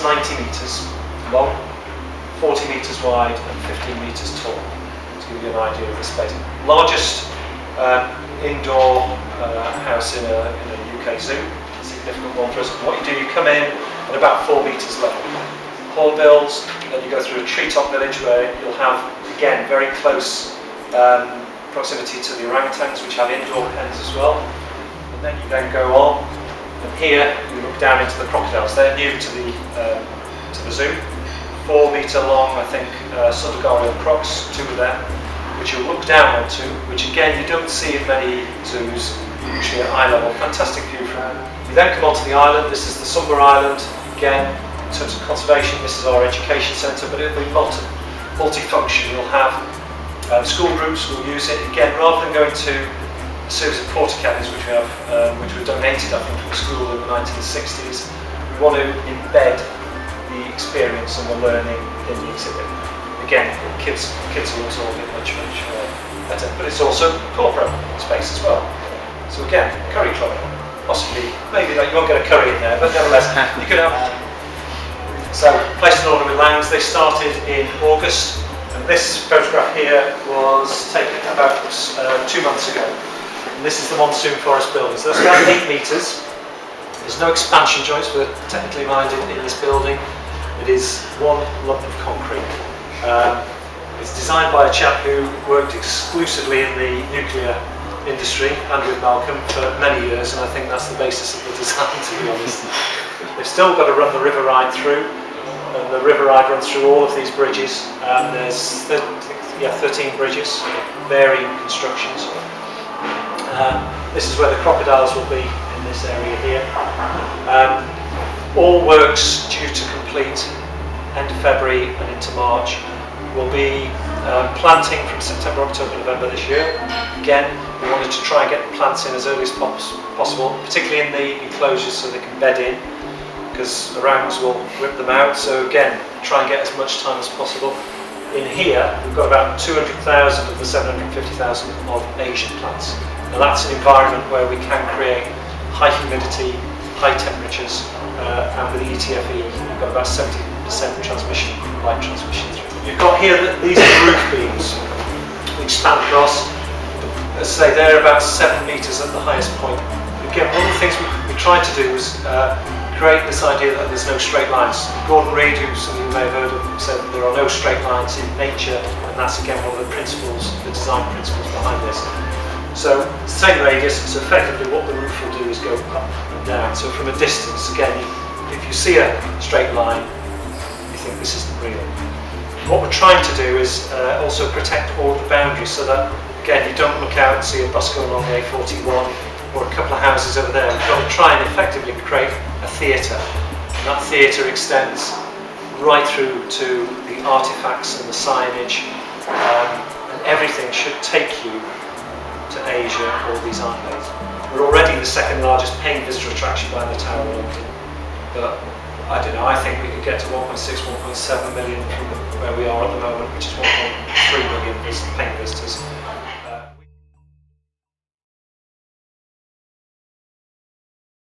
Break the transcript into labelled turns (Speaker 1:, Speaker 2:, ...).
Speaker 1: That's 90 metres long, 40 metres wide and 15 metres tall, to give you an idea of the space. Largest indoor house in a UK zoo, a significant one for us. What you do, you come in at about 4 metres level. Hornbills, then you go through a treetop village where you'll have, again, very close proximity to the orangutans, which have indoor pens as well. And then you then go on, and here you look down into the crocodiles. They're new to the zoo. 4 metre long, I think, Sundagarial crocs, 2 of them, which you'll look down onto, which again you don't see in many zoos, usually at eye level. Fantastic view from. You then come onto the island. This is the Summer Island. Again, in terms of conservation, this is our education centre, but it'll be multi-function. You'll have school groups will use it. Again, rather than going to a series of porta cabins, which we have, which were donated, I think, to a school in the 1960s, we want to embed the experience and the learning in the exhibit. Again, kids will absorb it much better, but it's also corporate space as well. So again, curry club, possibly, maybe that you won't get a curry in there, but nevertheless, you could have. So, placed an order with Langs. They started in August, and this photograph here was taken about 2 months ago. And this is the Monsoon Forest building. So that's about 8 metres. There's no expansion joints. We're technically minded in this building. It is one lump of concrete. It's designed by a chap who worked exclusively in the nuclear industry, Andrew Malcolm, for many years, and I think that's the basis of the design, to be honest. They've still got to run the river ride through, and the river ride runs through all of these bridges, and there's 13 bridges, varying constructions. This is where the crocodiles will be, in this area here. All works due to complete end of February and into March. We'll be planting from September, October, November this year. Again, we wanted to try and get the plants in as early as possible, particularly in the enclosures so they can bed in, because orangs will rip them out. So again, try and get as much time as possible. In here, we've got about 200,000 of the 750,000 of Asian plants. Now that's an environment where we can create high humidity, high temperatures, and with the ETFE, we've got about 70% transmission, light transmission through. You've got here that these are the roof beams, which span across. As I say, they're about 7 metres at the highest point. Again, one of the things we tried to do was create this idea that there's no straight lines. Gordon Reid, who some of you may have heard of, said that there are no straight lines in nature, and that's again one of the principles, the design principles behind this. So, same radius, so effectively what the roof will do is go up and down. So from a distance, again, if you see a straight line, you think this isn't real. What we're trying to do is also protect all the boundaries so that, again, you don't look out and see a bus going along the A41 or a couple of houses over there. We've got to try and effectively create a theatre. And that theatre extends right through to the artefacts and the signage, and everything should take you to Asia or these islands. We're already the second largest paying visitor attraction by the Tower of London, but I don't know, I think we could get to 1.6, 1.7 million from where we are at the moment, which is 1.3 million paying visitors.